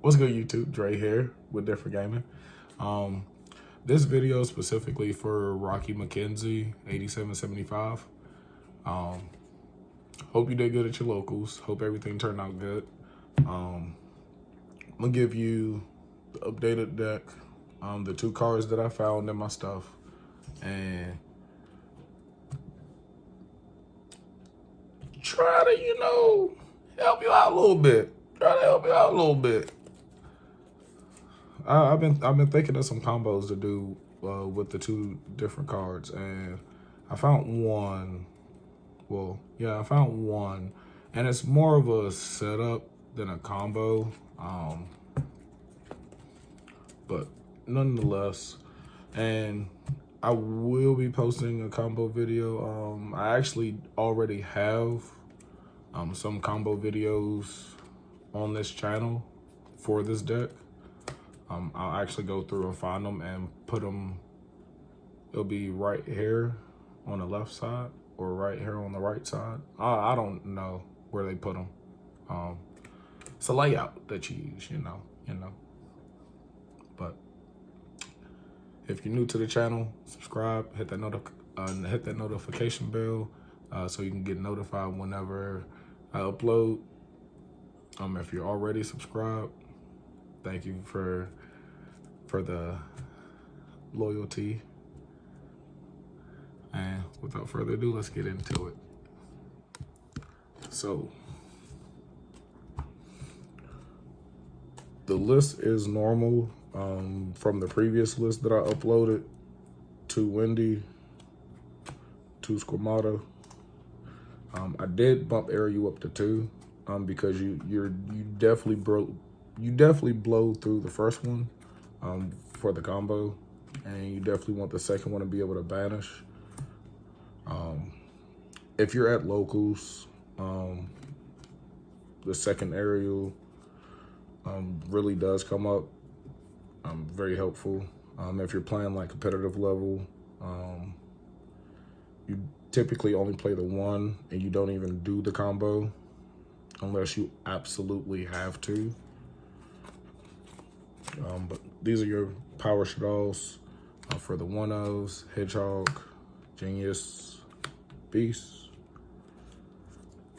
What's good, YouTube? Dre here with Different Gaming. This video is specifically for Rocky McKenzie, 8775. Hope you did good at your locals. Hope everything turned out good. I'm gonna give you the updated deck, the two cards that I found in my stuff, and try to, help you out a little bit. I've been thinking of some combos to do with the two different cards, and I found one. Well, yeah, I found one, and it's more of a setup than a combo. But nonetheless, and I will be posting a combo video. I actually already have some combo videos on this channel for this deck. I'll actually go through and find them and put them. It'll be right here on the left side or right here on the right side. I don't know where they put them. It's a layout that you use, you know. But if you're new to the channel, subscribe, hit that notification bell so you can get notified whenever I upload. If you're already subscribed, thank you for the loyalty. And without further ado, let's get into it. So the list is normal from the previous list that I uploaded. 2 Wendy, 2 Squamata. I did bump Ariel up to 2 because you definitely blow through the first one for the combo, and you definitely want the second one to be able to banish. If you're at locals, the second Ariel really does come up. Very helpful. If you're playing like competitive level, you typically only play the one and you don't even do the combo unless you absolutely have to. But these are your power Shaddolls for the 1-ofs: Hedgehog, Genius, Beast,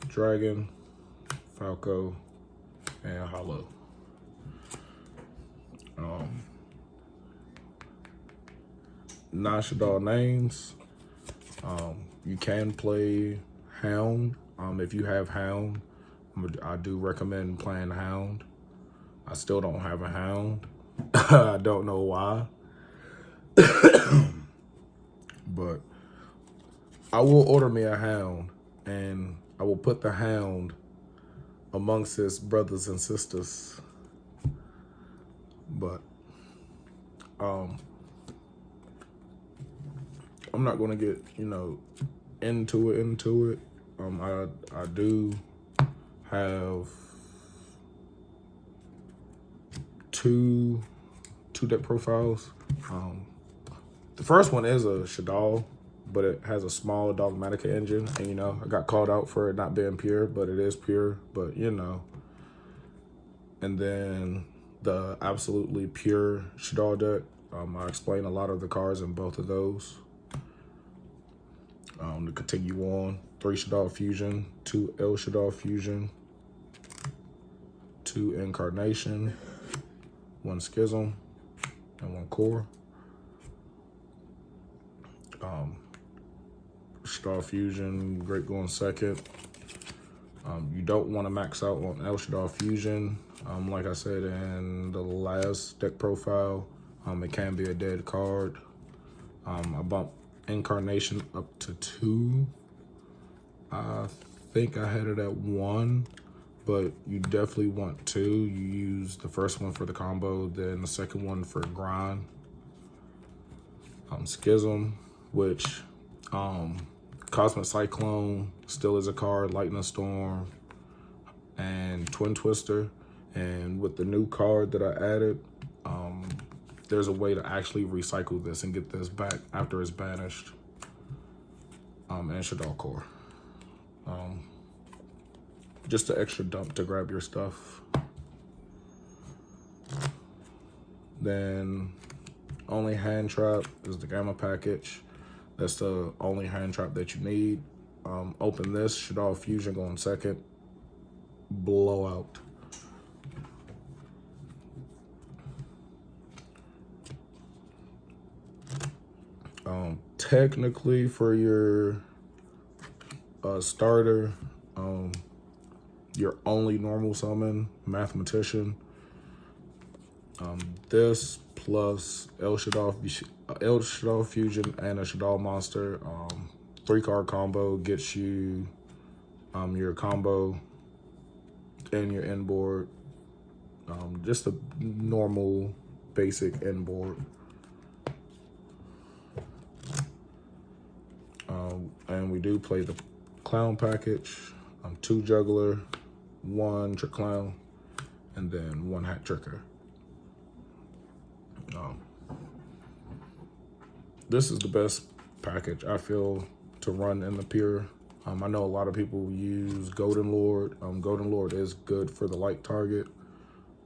Dragon, Falco, and Hollow. 9 Shaddoll names. You can play Hound. If you have Hound, I do recommend playing Hound. I still don't have a Hound. I don't know why. But I will order me a Hound, and I will put the Hound amongst his brothers and sisters. But I'm not gonna get into it. I do have two deck profiles. The first one is a Shaddoll, but it has a small Dogmatica engine, and I got called out for it not being pure, but it is pure. But and then the absolutely pure Shaddoll deck. I explain a lot of the cards in both of those. To continue on, 3 Shaddoll Fusion, 2 El Shaddoll Fusion, 2 Incarnation, 1 Schism, and 1 Core. Shaddoll Fusion, great going second. You don't want to max out on El Shaddoll Fusion. Like I said in the last deck profile, it can be a dead card. I bumped Incarnation up to 2. I think I had it at 1, but you definitely want 2. You use the first one for the combo, then the second one for grind. Schism, which Cosmic Cyclone still is a card, Lightning Storm, and Twin Twister. And with the new card that I added, there's a way to actually recycle this and get this back after it's banished. And Shaddoll Core. Just an extra dump to grab your stuff. Then only hand trap is the Gamma package. That's the only hand trap that you need. Open this, Shaddoll Fusion going second. Blowout. Technically for your starter, your only normal summon, Mathematician. This plus El Shaddoll Fusion and a Shaddoll monster. 3-card combo gets you your combo and your end board. Just a normal basic end board. And we do play the clown package. 2 juggler, 1 trick clown, and then 1 hat tricker. This is the best package I feel to run in the pure. I know a lot of people use Golden Lord. Golden Lord is good for the light target,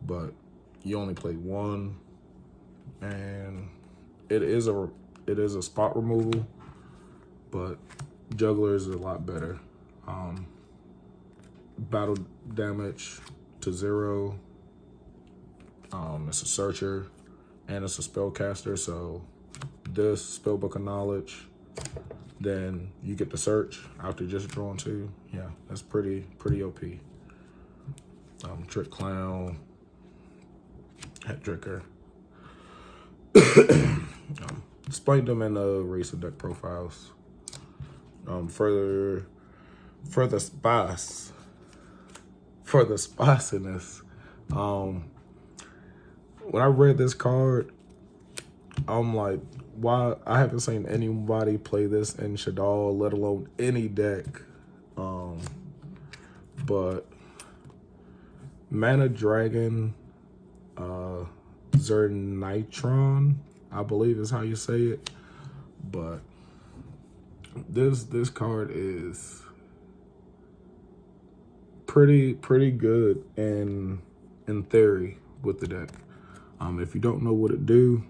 but you only play 1, and it is a spot removal, but Juggler is a lot better. Battle damage to 0. It's a searcher and it's a spellcaster, so this Spellbook of Knowledge, then you get the search after just drawing 2. Yeah, that's pretty OP. Trick Clown, Hat Tricker. Displayed them in the recent deck profiles. For the spiciness, when I read this card, I'm like, why? I haven't seen anybody play this in Shaddoll, let alone any deck. But Mana Dragon, Zernitron, I believe is how you say it. But this card is pretty good in theory with the deck. If you don't know what it do,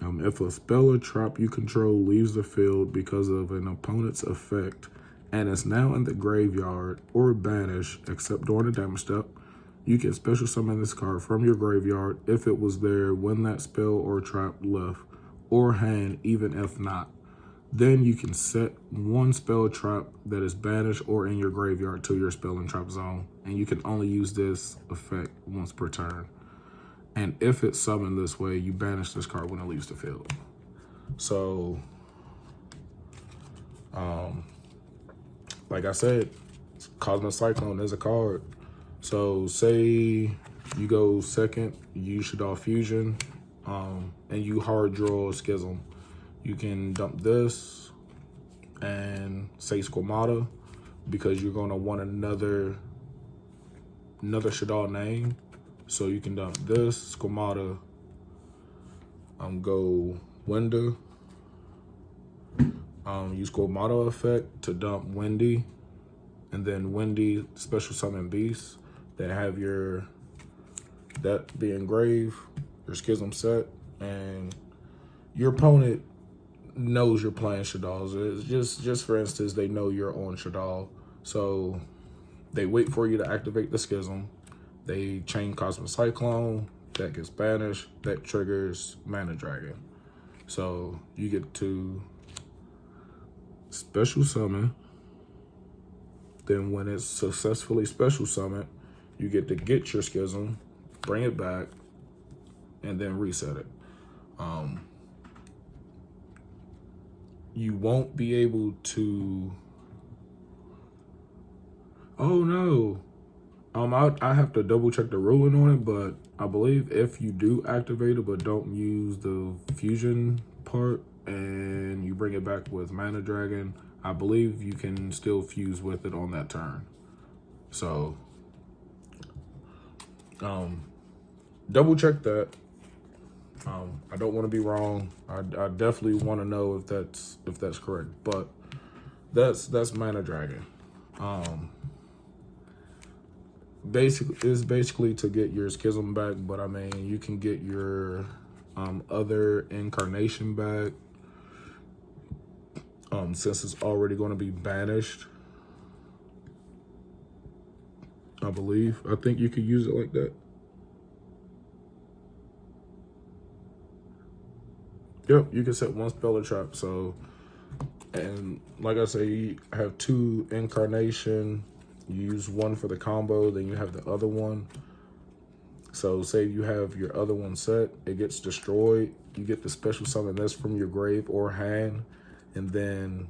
if a spell or trap you control leaves the field because of an opponent's effect and is now in the graveyard or banished except during the damage step, you can special summon this card from your graveyard if it was there when that spell or trap left, or hand even if not. Then you can set 1 spell trap that is banished or in your graveyard to your spell and trap zone, and you can only use this effect once per turn. And if it's summoned this way, you banish this card when it leaves the field. So, like I said, Cosmic Cyclone is a card. So say you go second, you use Shaddoll Fusion, and you hard draw Schism. You can dump this and say Squamata because you're gonna want another Shaddoll name. So you can dump this, Squamata, go Winda, use Squamata effect to dump Windy, and then Windy special summon beasts that have that be engraved, your Schism set, and your opponent knows you're playing Shaddolls. It's just for instance, they know you're on Shaddoll, so they wait for you to activate the Schism. They chain Cosmic Cyclone, that gets banished, that triggers Mana Dragon. So you get to special summon. Then when it's successfully special summoned, you get to get your Schism, bring it back, and then reset it. You won't be able to... Oh no. I have to double check the ruling on it, but I believe if you do activate it but don't use the fusion part and you bring it back with Mana Dragon, I believe you can still fuse with it on that turn. So double check that. I don't want to be wrong. I definitely want to know if that's correct, but that's Mana Dragon. basically to get your schism back, but I mean, you can get your other incarnation back since it's already going to be banished. I believe. I think you could use it like that. Yep, you can set one spell or trap. So, and like I say, you have 2 incarnation. You use one for the combo, then you have the other one. So say you have your other one set, it gets destroyed. You get the special summon this from your grave or hand, and then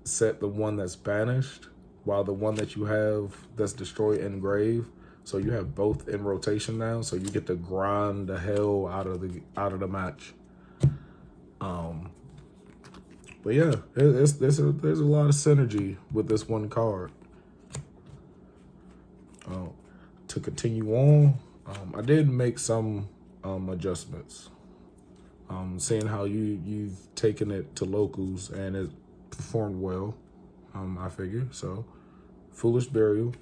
set the one that's banished, while the one that you have that's destroyed in grave. So you have both in rotation now. So you get to grind the hell out of the match. But yeah, there's a lot of synergy with this one card. To continue on, I did make some adjustments. Seeing how you've taken it to locals and it performed well, I figure. So, Foolish Burial,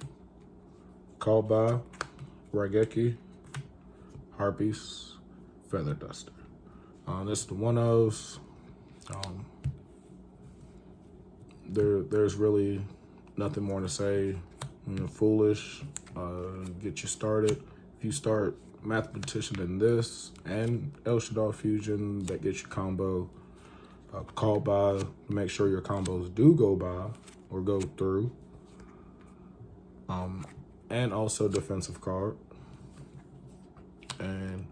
Call by, Raigeki, Harpies, Feather Duster. This is the one-ofs. There's really nothing more to say. Foolish, get you started. If you start Mathematician in this and El Shaddoll Fusion, that gets you combo. Call by, make sure your combos do go by or go through. And also defensive card. And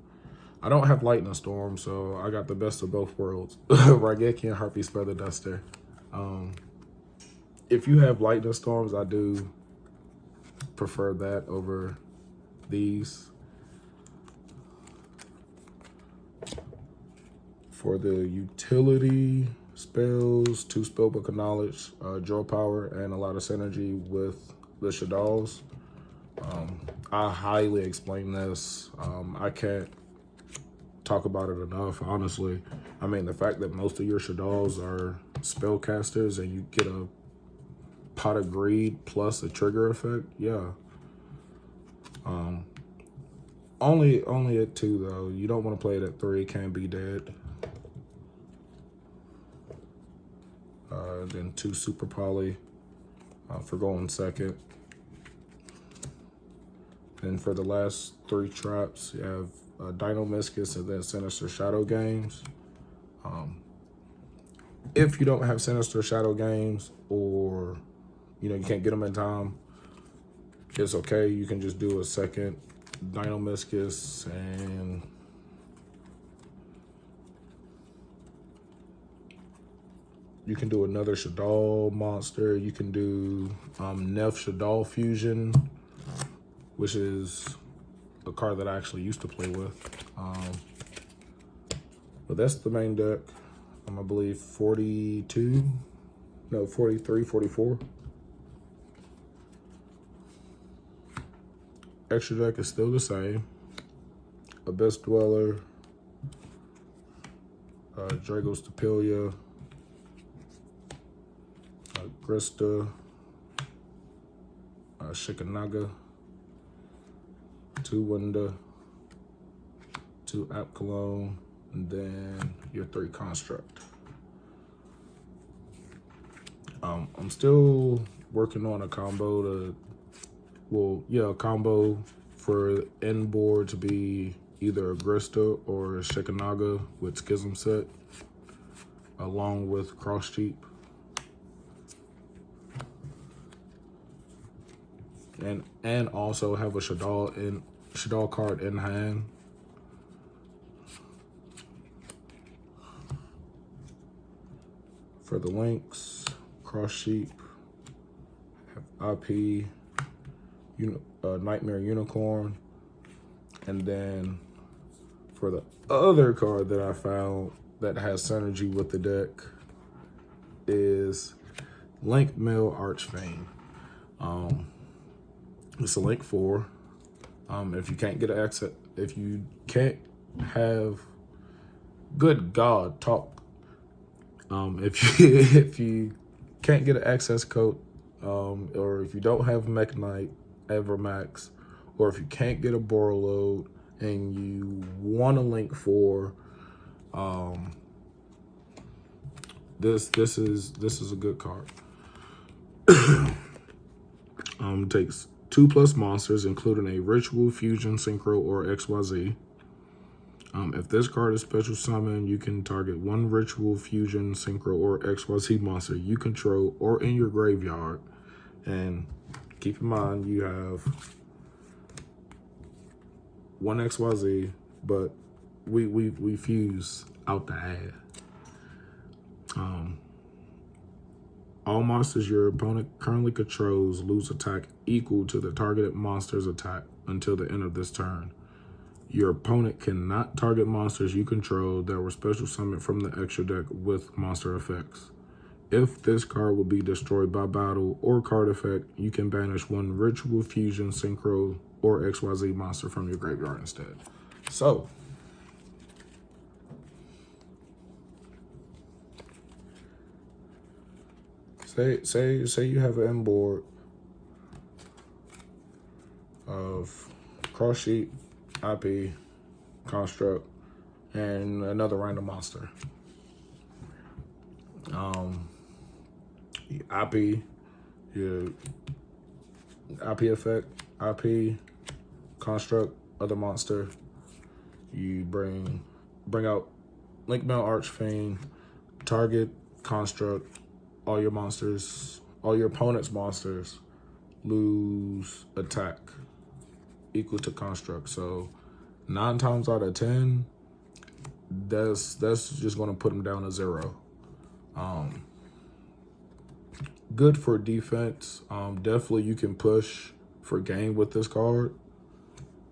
I don't have Lightning Storm, so I got the best of both worlds. Raigeki and Harpies Feather Duster. If you have Lightning Storms, I do prefer that over these. For the utility spells, 2 Spellbook of Knowledge, draw power, and a lot of synergy with the Shaddolls. I highly explain this. I can't talk about it enough, honestly. I mean, the fact that most of your Shaddolls are spellcasters and you get a Pot of Greed plus a trigger effect, yeah. Only at 2 though. You don't want to play it at 3. It can be dead. Then 2 Super Poly for going second. And for the last 3 traps, you have Dino Miscus and then Sinister Shadow Games. If you don't have Sinister Shadow Games, or you can't get them in time, it's okay. You can just do a second Dino Miscus and you can do another Shaddoll monster. You can do Neff Shaddoll Fusion, which is a card that I actually used to play with. But that's the main deck. I believe 43, 44. Extra deck is still the same. Abyss Dweller, Drago's Stapelia, Grista, Shikanaga, 2 Winda, 2 App Cologne, and then your 3 Construct. I'm still working on a combo a combo for end board to be either a Grista or a Shikanaga with Schism set, along with Cross Cheap. And also have a Shaddoll card in hand. For the links, Cross Sheep, have IP, Nightmare Unicorn, and then for the other card that I found that has synergy with the deck is Link Mail Archfane. It's a Link 4. If you can't get access, if you can't have, good God, talk. If you can't get an access code, or if you don't have Mech Knight, Evermax, or if you can't get a Borreload and you want a Link 4, this is a good card. Takes 2+ monsters, including a Ritual, Fusion, Synchro, or XYZ. If this card is special summon, you can target one Ritual, Fusion, Synchro, or XYZ monster you control or in your graveyard. And keep in mind, you have one XYZ, but we fuse out the ad. All monsters your opponent currently controls lose attack equal to the targeted monster's attack until the end of this turn. Your opponent cannot target monsters you control that were special summoned from the extra deck with monster effects. If this card will be destroyed by battle or card effect, you can banish one Ritual, Fusion, Synchro, or XYZ monster from your graveyard instead. So, say you have an end board of Cross Sheet, IP, Construct, and another random monster. IP, your IP effect, IP, Construct, other monster. You bring out Link Mail Archfiend, target, Construct, all your monsters, all your opponent's monsters lose attack equal to Construct. So 9 times out of 10, that's just gonna put them down to 0. Good for defense. Definitely you can push for game with this card,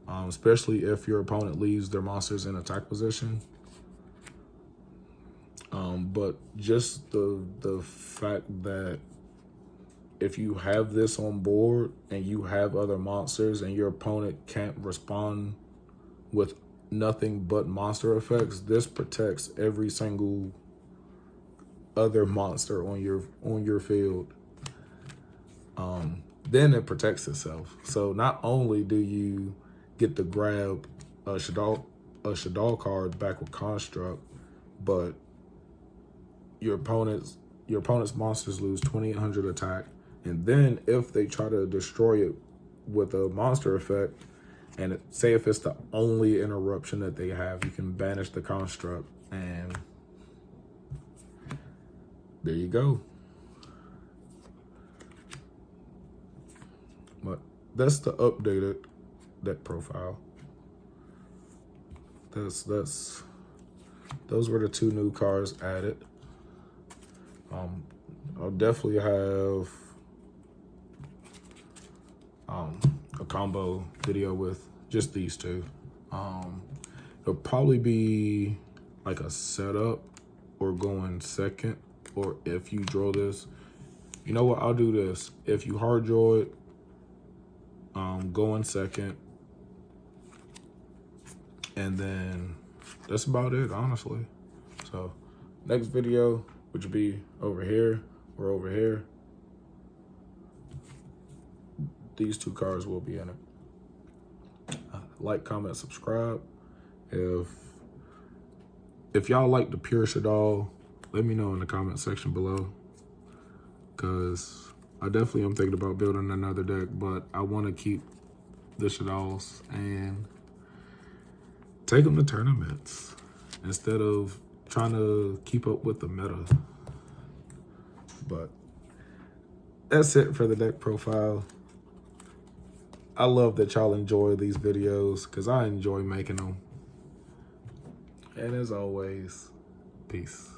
especially if your opponent leaves their monsters in attack position. But just the fact that if you have this on board and you have other monsters and your opponent can't respond with nothing but monster effects, this protects every single other monster on your field. Then it protects itself. So not only do you get to grab a Shaddoll card back with Construct, but your opponent's monsters lose 2,800 attack. And then if they try to destroy it with a monster effect, and say if it's the only interruption that they have, you can banish the Construct, and there you go. But that's the updated deck profile. Those were the 2 new cards added. I'll definitely have a combo video with just these 2. It'll probably be like a setup or going second, or if you draw this, you know what, I'll do this. If you hard draw it, going second, and then that's about it, honestly. So next video, which will be over here or over here, these 2 cards will be in it. Like, comment, subscribe. If y'all like the pure Shaddoll, let me know in the comment section below, because I definitely am thinking about building another deck, but I want to keep the Shaddolls and take them to tournaments instead of trying to keep up with the meta. But that's it for the deck profile. I love that y'all enjoy these videos because I enjoy making them. And as always, peace.